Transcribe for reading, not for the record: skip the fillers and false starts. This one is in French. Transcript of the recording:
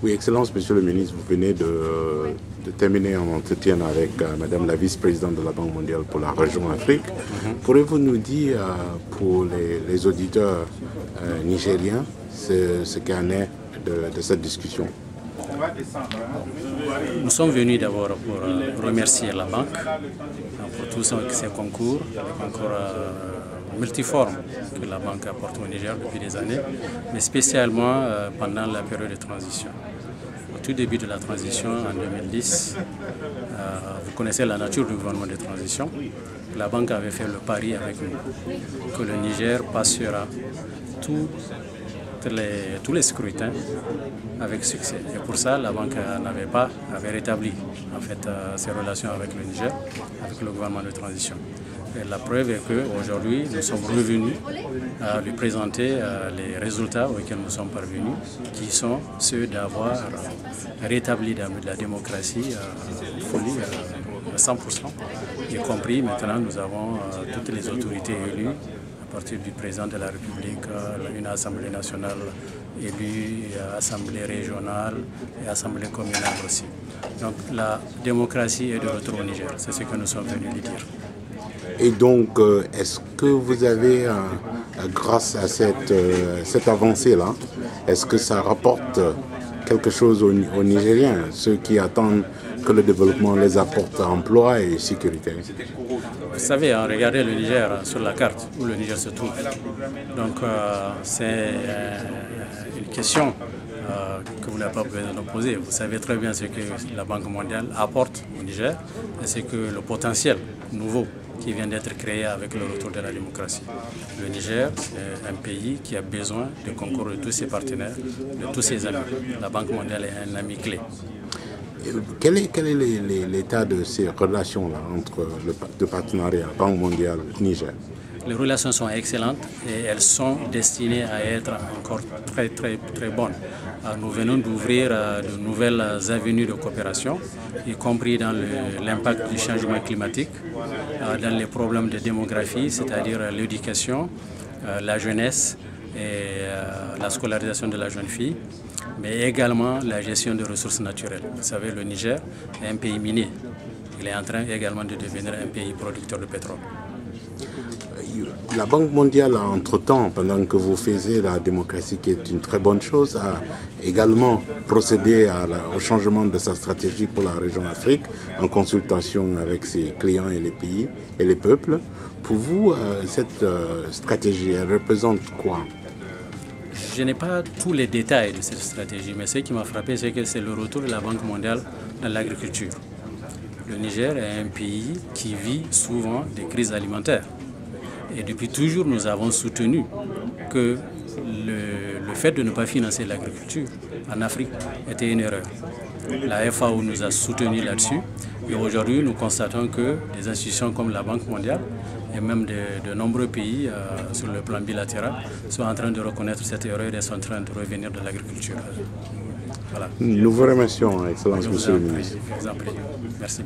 Oui, Excellence, Monsieur le ministre, vous venez de terminer un entretien avec Madame la vice-présidente de la Banque mondiale pour la région Afrique. Pourriez-vous nous dire, pour les auditeurs nigériens, ce qu'il en est de cette discussion? Nous sommes venus d'abord pour remercier la banque pour tous ces concours, multiformes que la banque apporte au Niger depuis des années, mais spécialement pendant la période de transition. Au tout début de la transition, en 2010, vous connaissez la nature du gouvernement de transition. La banque avait fait le pari avec nous que le Niger passera tous les scrutins avec succès. Et pour ça, la banque avait rétabli en fait, ses relations avec le Niger, avec le gouvernement de transition. Et la preuve est qu'aujourd'hui, nous sommes revenus à lui présenter les résultats auxquels nous sommes parvenus, qui sont ceux d'avoir rétabli la démocratie folie à 100%, y compris maintenant nous avons toutes les autorités élues, à partir du président de la République, une assemblée nationale élue, assemblée régionale et assemblée communale aussi. Donc la démocratie est de retour au Niger, c'est ce que nous sommes venus lui dire. Et donc, est-ce que vous avez, grâce à cette avancée-là, est-ce que ça rapporte quelque chose aux Nigériens, ceux qui attendent que le développement les apporte emploi et sécurité? Vous savez, regardez le Niger sur la carte, où le Niger se trouve. Donc, c'est une question que vous n'avez pas besoin de poser. Vous savez très bien ce que la Banque mondiale apporte au Niger et c'est que le potentiel nouveau qui vient d'être créé avec le retour de la démocratie. Le Niger, c'est un pays qui a besoin de concours de tous ses partenaires, de tous ses amis. La Banque mondiale est un ami clé. Quel est l'état de ces relations-là entre le partenariat Banque mondiale et Niger? Les relations sont excellentes et elles sont destinées à être encore très bonnes. Nous venons d'ouvrir de nouvelles avenues de coopération, y compris dans l'impact du changement climatique, dans les problèmes de démographie, c'est-à-dire l'éducation, la jeunesse et la scolarisation de la jeune fille, mais également la gestion des ressources naturelles. Vous savez, le Niger est un pays minier. Il est en train également de devenir un pays producteur de pétrole. La Banque mondiale, entre-temps, pendant que vous faisiez la démocratie, qui est une très bonne chose, a également procédé au changement de sa stratégie pour la région Afrique, en consultation avec ses clients et les pays et les peuples. Pour vous, cette stratégie, elle représente quoi? Je n'ai pas tous les détails de cette stratégie, mais ce qui m'a frappé, c'est que c'est le retour de la Banque mondiale dans l'agriculture. Le Niger est un pays qui vit souvent des crises alimentaires. Et depuis toujours, nous avons soutenu que le fait de ne pas financer l'agriculture en Afrique était une erreur. La FAO nous a soutenus là-dessus. Et aujourd'hui, nous constatons que des institutions comme la Banque mondiale et même de nombreux pays sur le plan bilatéral sont en train de reconnaître cette erreur et sont en train de revenir de l'agriculture. Voilà. Nous vous remercions, Excellence, Monsieur le ministre. Merci.